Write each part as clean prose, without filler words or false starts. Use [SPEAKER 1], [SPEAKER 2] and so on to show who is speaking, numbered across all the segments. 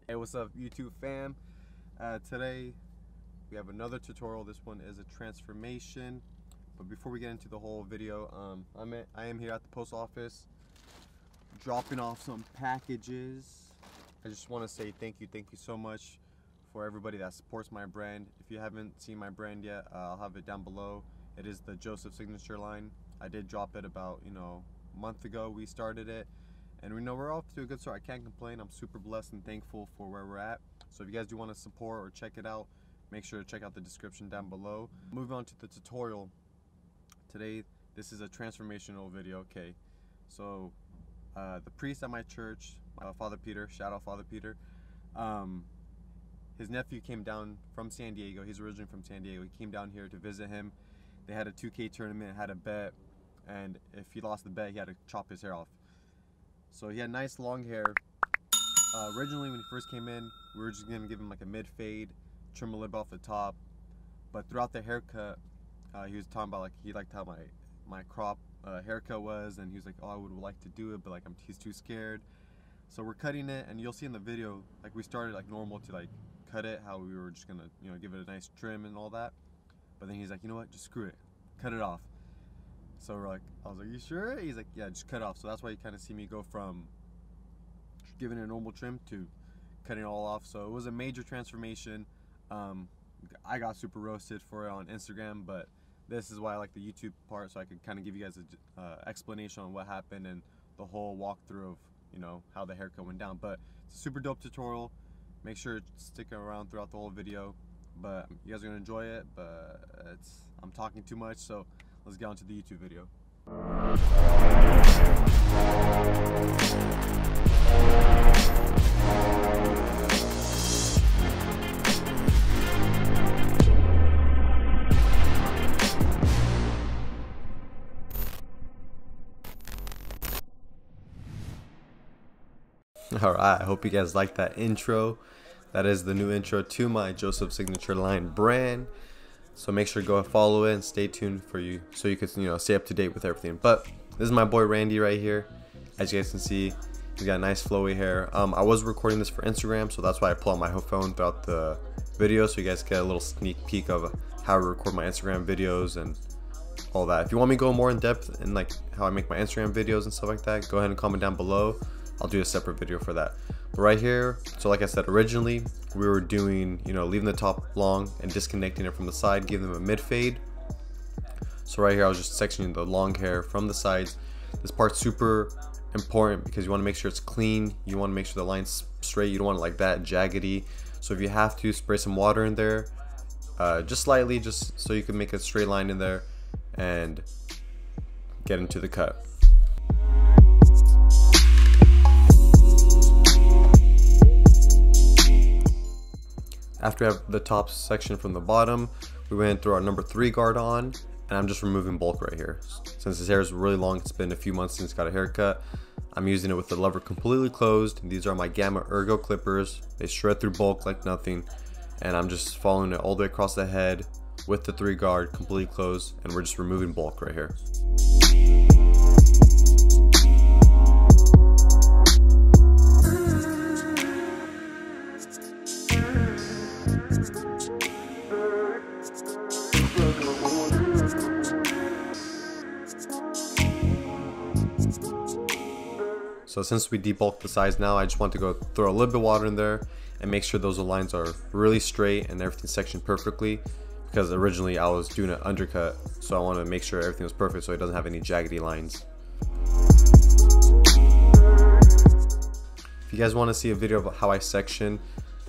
[SPEAKER 1] Hey, what's up YouTube fam? Today we have another tutorial. This one is a transformation, but before we get into the whole video, I am here at the post office dropping off some packages. I just want to say thank you so much for everybody that supports my brand. If you haven't seen my brand yet, I'll have it down below. It is the Joseph signature line. I did drop it about a month ago. We started it, and we're off to a good start. I can't complain. I'm super blessed and thankful for where we're at. So if you guys do want to support or check it out, make sure to check out the description down below. Moving on to the tutorial. Today, this is a transformational video. Okay, so the priest at my church, Father Peter, shout out Father Peter, his nephew came down from San Diego. He's originally from San Diego. He came down here to visit him. They had a 2K tournament, had a bet, and if he lost the bet, he had to chop his hair off. So he had nice long hair. Originally when he first came in, we were just gonna give him like a mid fade, trim a little bit off the top, but throughout the haircut, he was talking about like he liked how my crop haircut was, and he was like, oh, I would like to do it, but like he's too scared. So we're cutting it, and you'll see in the video, like we started like normal to like cut it, how we were just gonna give it a nice trim and all that, but then he's like, you know what, just screw it, cut it off. So we're like, I was like, you sure? He's like, yeah, just cut off. So that's why you kind of see me go from giving it a normal trim to cutting it all off. So it was a major transformation. I got super roasted for it on Instagram, but this is why I like the YouTube part, so I could kind of give you guys an explanation on what happened and the whole walkthrough of how the haircut went down. But it's a super dope tutorial. Make sure to stick around throughout the whole video. But you guys are gonna enjoy it. But I'm talking too much, so let's get on to the YouTube video. Alright, I hope you guys like that intro. That is the new intro to my Joseph signature line brand. So make sure to go follow it and stay tuned for you, so you can stay up to date with everything. But this is my boy Randy right here. As you guys can see, he's got nice flowy hair. I was recording this for Instagram, so that's why I pull out my phone throughout the video, so you guys get a little sneak peek of how I record my Instagram videos and all that. If you want me to go more in depth in like how I make my Instagram videos and stuff like that, go ahead and comment down below. I'll do a separate video for that. But right here, so like I said, originally we were doing, leaving the top long and disconnecting it from the side, giving them a mid fade. So right here I was just sectioning the long hair from the sides. This part's super important because you want to make sure it's clean. You want to make sure the line's straight. You don't want it like that jaggedy. So if you have to, spray some water in there, just slightly, just so you can make a straight line in there and get into the cut. After we have the top section from the bottom, we went through our number 3 guard on, and I'm just removing bulk right here. Since his hair is really long, it's been a few months since he got a haircut, I'm using it with the lever completely closed. These are my Gamma Ergo clippers. They shred through bulk like nothing, and I'm just following it all the way across the head with the 3 guard completely closed, and we're just removing bulk right here. So since we debulked the sides now, I just want to go throw a little bit of water in there and make sure those lines are really straight and everything's sectioned perfectly, because originally I was doing an undercut, so I want to make sure everything was perfect so it doesn't have any jaggedy lines. If you guys want to see a video of how I section,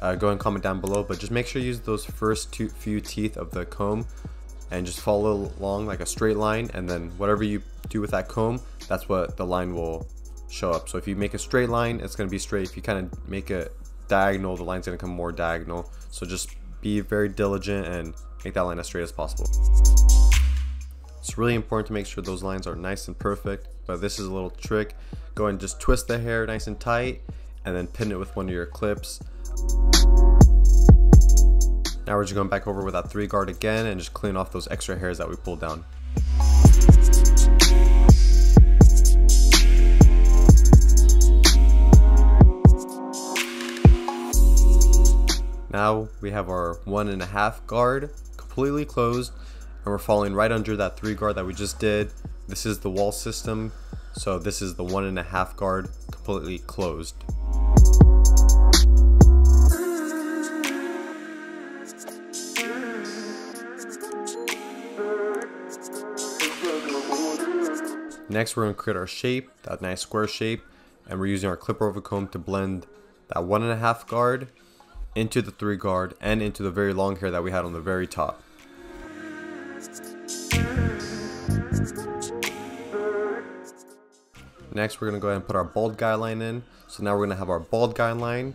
[SPEAKER 1] go ahead and comment down below, but just make sure you use those first few teeth of the comb and just follow along like a straight line, and then whatever you do with that comb, that's what the line will show up. So if you make a straight line, it's going to be straight. If you kind of make it diagonal, the line's going to come more diagonal. So just be very diligent and make that line as straight as possible. It's really important to make sure those lines are nice and perfect, but this is a little trick. Go and just twist the hair nice and tight and then pin it with one of your clips. Now we're just going back over with that 3 guard again and just clean off those extra hairs that we pulled down. Now we have our 1.5 guard completely closed, and we're falling right under that 3 guard that we just did. This is the wall system, so this is the 1.5 guard completely closed. Next, we're going to create our shape, that nice square shape, and we're using our clipper over comb to blend that 1.5 guard into the 3 guard and into the very long hair that we had on the very top. Next, we're going to go ahead and put our bald guy line in. So now we're going to have our bald guy line,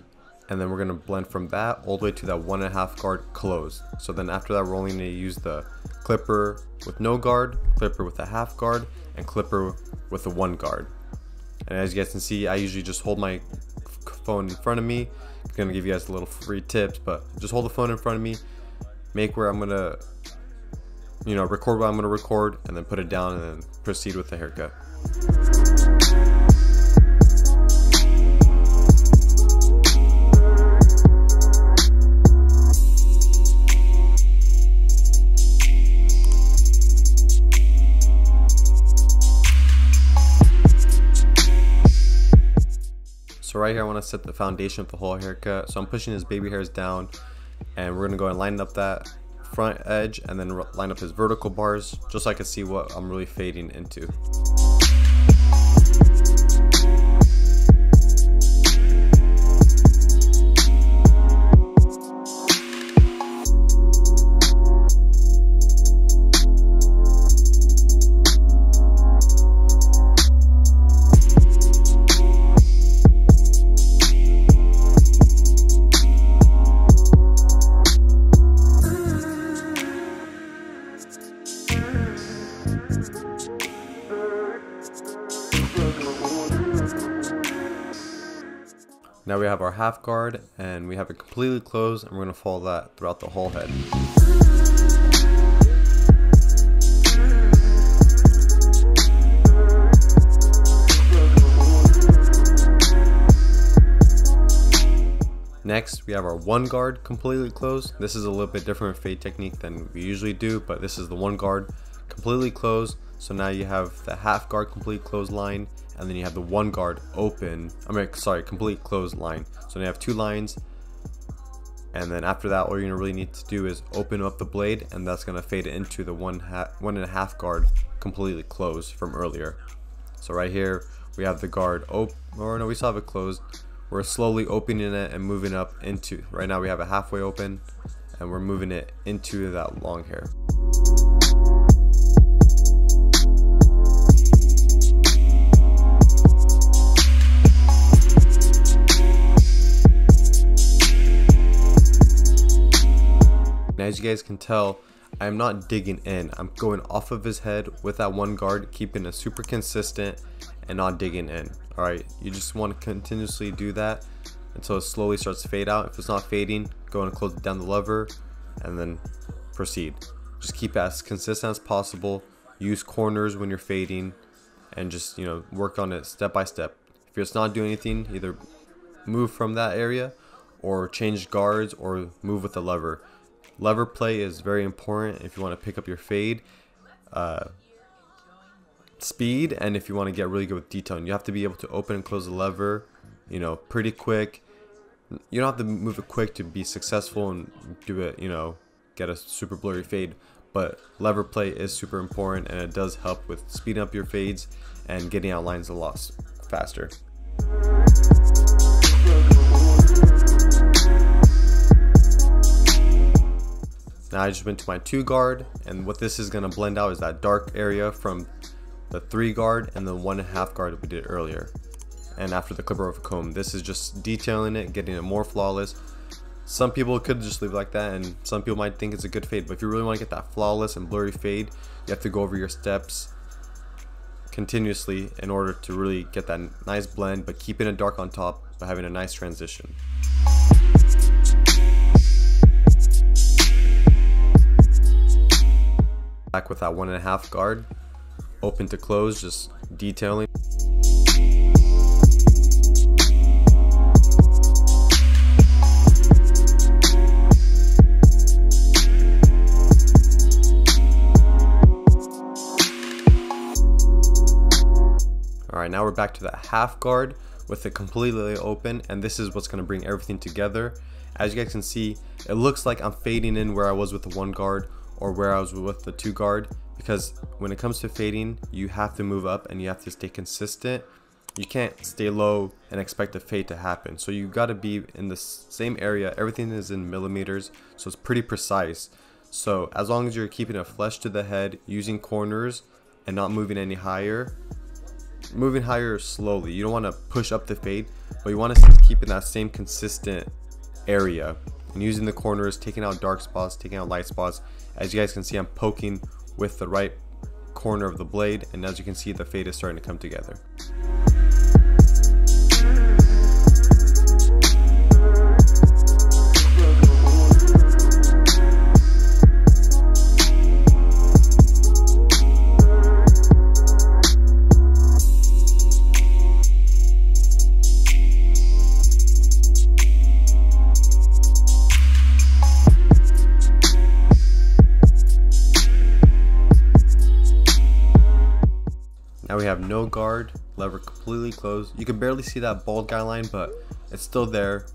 [SPEAKER 1] and then we're going to blend from that all the way to that 1.5 guard closed. So then after that, we're only going to use the clipper with no guard, clipper with a half guard, and clipper with a 1 guard. And as you guys can see, I usually just hold my phone in front of me. I'm gonna give you guys a little free tips, but just hold the phone in front of me, make where I'm gonna, record what I'm gonna record, and then put it down, and then proceed with the haircut. So right here I want to set the foundation of the whole haircut. So I'm pushing his baby hairs down, and we're going to go and line up that front edge and then line up his vertical bars just so I can see what I'm really fading into. Now we have our half guard, and we have it completely closed, and we're going to follow that throughout the whole head. Next, we have our 1 guard completely closed. This is a little bit different fade technique than we usually do, but this is the 1 guard completely closed. So now you have the half guard complete closed line, and then you have the 1 guard open, complete closed line. So now you have 2 lines, and then after that, all you're gonna really need to do is open up the blade, and that's gonna fade it into the 1.5 guard completely closed from earlier. So right here, we have the guard open, or no, we still have it closed. We're slowly opening it and moving up into, right now we have it halfway open, and we're moving it into that long hair. As you guys can tell, I'm not digging in. I'm going off of his head with that 1 guard, keeping it super consistent and not digging in. Alright, you just want to continuously do that until it slowly starts to fade out. If it's not fading, go and close down the lever and then proceed. Just keep it as consistent as possible. Use corners when you're fading, and just work on it step by step. If it's not doing anything, either move from that area or change guards or move with the lever. Lever play is very important if you want to pick up your fade speed, and if you want to get really good with detailing. You have to be able to open and close the lever pretty quick. You don't have to move it quick to be successful and do it get a super blurry fade, but lever play is super important, and it does help with speeding up your fades and getting out lines a lot faster. Now I just went to my 2 guard, and what this is going to blend out is that dark area from the 3 guard and the 1.5 guard that we did earlier. And after the clipper over comb, this is just detailing it, getting it more flawless. Some people could just leave it like that, and some people might think it's a good fade, but if you really want to get that flawless and blurry fade, you have to go over your steps continuously in order to really get that nice blend, but keeping it dark on top but having a nice transition. Back with that 1.5 guard, open to close, just detailing. now we're back to that half guard with it completely open, and this is what's going to bring everything together. As you guys can see, it looks like I'm fading in where I was with the one guard or where I was with the two guard, because when it comes to fading, you have to move up and you have to stay consistent. You can't stay low and expect a fade to happen. So you got to be in the same area. Everything is in millimeters, so it's pretty precise. So as long as you're keeping it flush to the head, using corners and not moving any higher, moving higher slowly. You don't want to push up the fade, but you want to keep in that same consistent area and using the corners, taking out dark spots, taking out light spots. As you guys can see, I'm poking with the right corner of the blade, and as you can see, the fade is starting to come together. Now we have no guard, lever completely closed. You can barely see that bald guy line, but it's still there.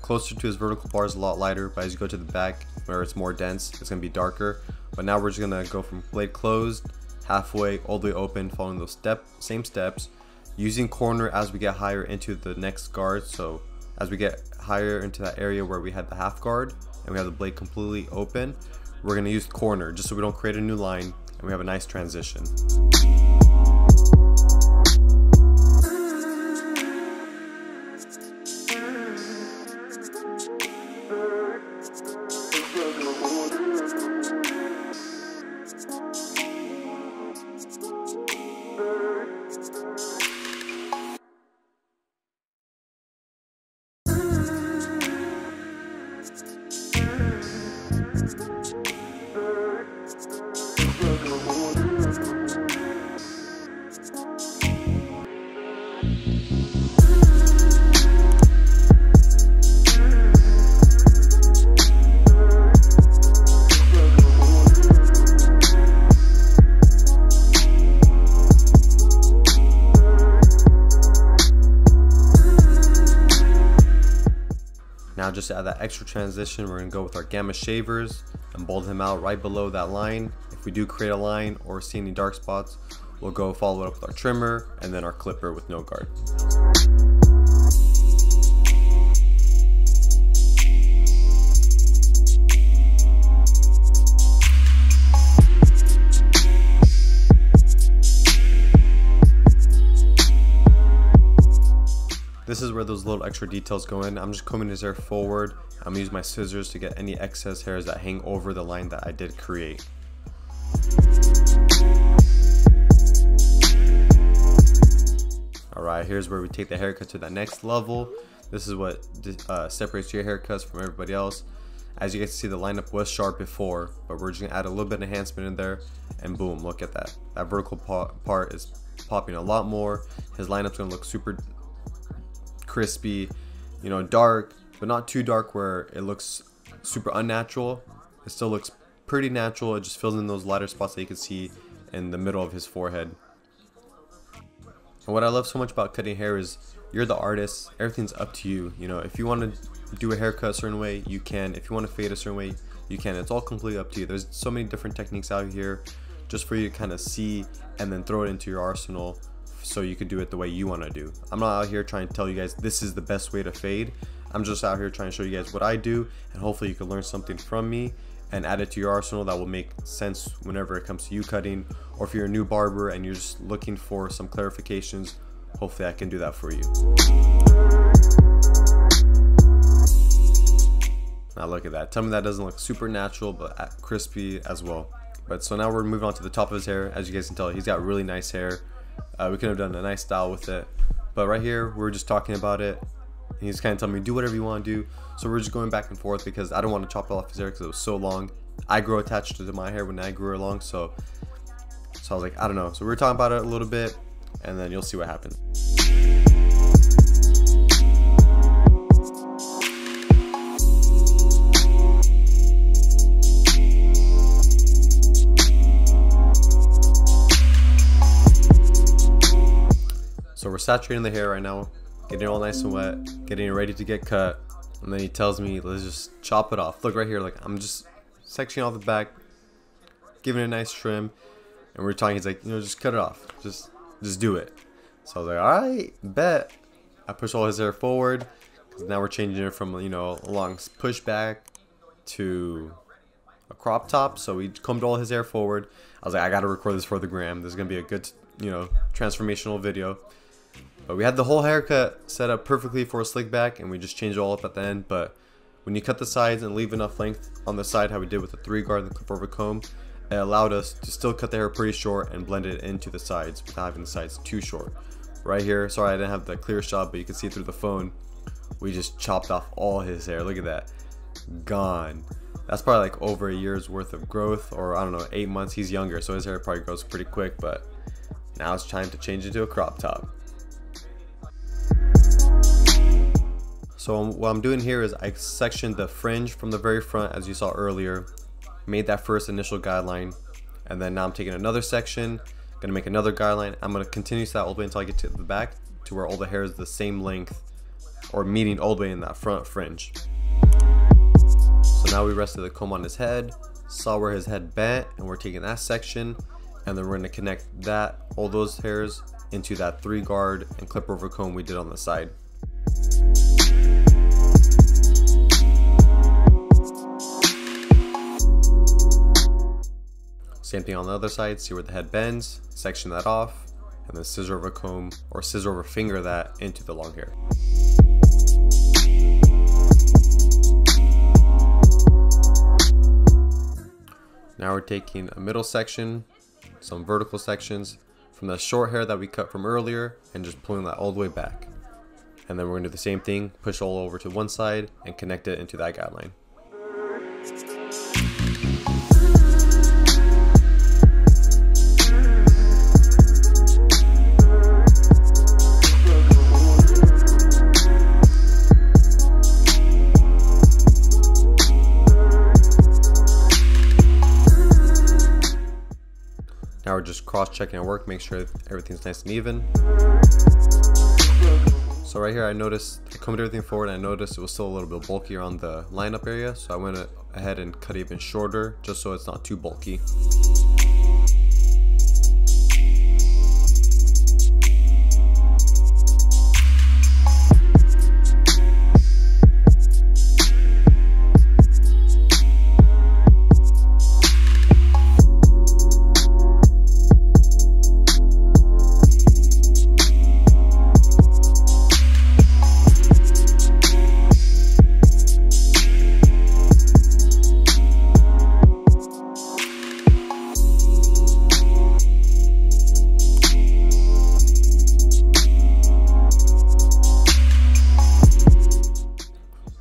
[SPEAKER 1] Closer to his vertical bar is a lot lighter, but as you go to the back where it's more dense, it's going to be darker. But now we're just going to go from blade closed, halfway, all the way open, following those same steps, using corner as we get higher into the next guard. So as we get higher into that area where we had the half guard and we have the blade completely open, we're going to use corner just so we don't create a new line and we have a nice transition. Now just to add that extra transition, we're going to go with our gamma shavers and bold him out right below that line. If we do create a line or see any dark spots, we'll go follow it up with our trimmer and then our clipper with no guard. This is where those little extra details go in. I'm just combing his hair forward. I'm gonna use my scissors to get any excess hairs that hang over the line that I did create. Alright, here's where we take the haircut to the next level. This is what separates your haircuts from everybody else. As you guys see, the lineup was sharp before, but we're just gonna add a little bit of enhancement in there, and boom, look at that. That vertical part is popping a lot more. His lineup's gonna look super crispy, you know, dark, but not too dark where it looks super unnatural. It still looks pretty natural. It just fills in those lighter spots that you can see in the middle of his forehead. And what I love so much about cutting hair is you're the artist. Everything's up to you. You know, if you want to do a haircut a certain way, you can. If you want to fade a certain way, you can. It's all completely up to you. There's so many different techniques out here just for you to kind of see and then throw it into your arsenal, so you could do it the way you want to do. I'm not out here trying to tell you guys this is the best way to fade. I'm just out here trying to show you guys what I do, and hopefully you can learn something from me and add it to your arsenal that will make sense whenever it comes to you cutting, or if you're a new barber and you're just looking for some clarifications, hopefully I can do that for you. Now look at that. Tell me that doesn't look super natural but crispy as well. But so now we're moving on to the top of his hair. As you guys can tell, he's got really nice hair. We could have done a nice style with it, but right here we're just talking about it. He's kind of telling me do whatever you want to do, so we're just going back and forth because I don't want to chop off his hair because it was so long. I grow attached to my hair when I grew along, so I was like, I don't know. So we were talking about it a little bit, and then you'll see what happens. So saturating the hair right now, getting it all nice and wet, getting it ready to get cut. And then he tells me, let's just chop it off. Look right here, like I'm just sectioning off the back, giving it a nice trim. And we're talking, he's like, you know, just cut it off. Just do it. So I was like, all right, bet. I push all his hair forward, because now we're changing it from, you know, a long pushback to a crop top. So we combed all his hair forward. I was like, I gotta record this for the gram. This is gonna be a good, you know, transformational video. But we had the whole haircut set up perfectly for a slick back, and we just changed it all up at the end. But when you cut the sides and leave enough length on the side, how we did with the 3-guard and the clip over comb, it allowed us to still cut the hair pretty short and blend it into the sides without having the sides too short. Right here, sorry I didn't have the clear shot, but you can see through the phone, we just chopped off all his hair. Look at that, gone. That's probably like over a year's worth of growth, or I don't know, 8 months. He's younger, so his hair probably grows pretty quick, but now it's time to change it to a crop top. So what I'm doing here is I sectioned the fringe from the very front, as you saw earlier, made that first initial guideline, and then now I'm taking another section, gonna make another guideline. I'm gonna continue that all the way until I get to the back, to where all the hair is the same length, or meeting all the way in that front fringe. So now we rested the comb on his head, saw where his head bent, and we're taking that section, and then we're gonna connect that, all those hairs, into that 3-guard and clip over comb we did on the side. Same thing on the other side, see where the head bends, section that off, and then scissor over comb or scissor over finger that into the long hair. Now we're taking a middle section, some vertical sections from the short hair that we cut from earlier, and just pulling that all the way back. And then we're gonna do the same thing, push all over to one side and connect it into that guideline. Now we're just cross-checking our work, make sure everything's nice and even. So right here I noticed, I combed everything forward and I noticed it was still a little bit bulky around the lineup area, so I went ahead and cut even shorter just so it's not too bulky.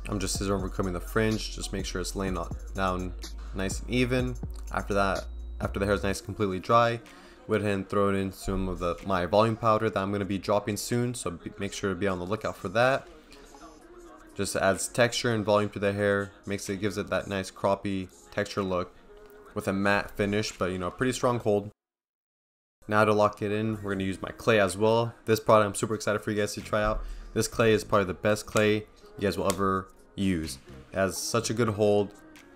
[SPEAKER 1] I'm just scissor over combing the fringe, just make sure it's laying down nice and even. After that, after the hair is nice and completely dry, went ahead and throw it in some of my volume powder that I'm going to be dropping soon, so make sure to be on the lookout for that. Just adds texture and volume to the hair, gives it that nice croppy texture look with a matte finish, but you know, pretty strong hold. Now to lock it in, we're going to use my clay as well. This product I'm super excited for you guys to try out. This clay is probably the best clay you guys will ever use. It has such a good hold,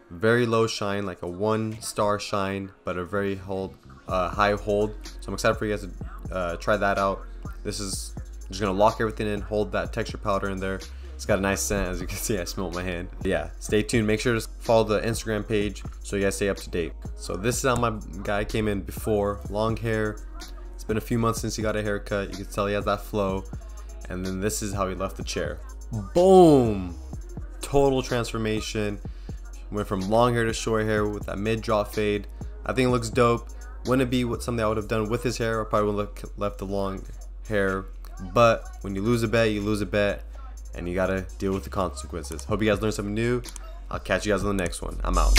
[SPEAKER 1] very low shine, like a 1-star shine, but a very high hold. So I'm excited for you guys to try that out. This is just gonna lock everything in, hold that texture powder in there. It's got a nice scent, as you can see. I smell it in my hand. Yeah, stay tuned. Make sure to follow the Instagram page so you guys stay up to date. So this is how my guy came in before. Long hair. It's been a few months since he got a haircut. You can tell he has that flow. And then this is how he left the chair. Boom! Total transformation. Went from long hair to short hair with that mid-drop fade. I think it looks dope. Wouldn't it be something I would have done with his hair? I probably would have left the long hair. But when you lose a bet, you lose a bet. And you gotta deal with the consequences. Hope you guys learned something new. I'll catch you guys on the next one. I'm out.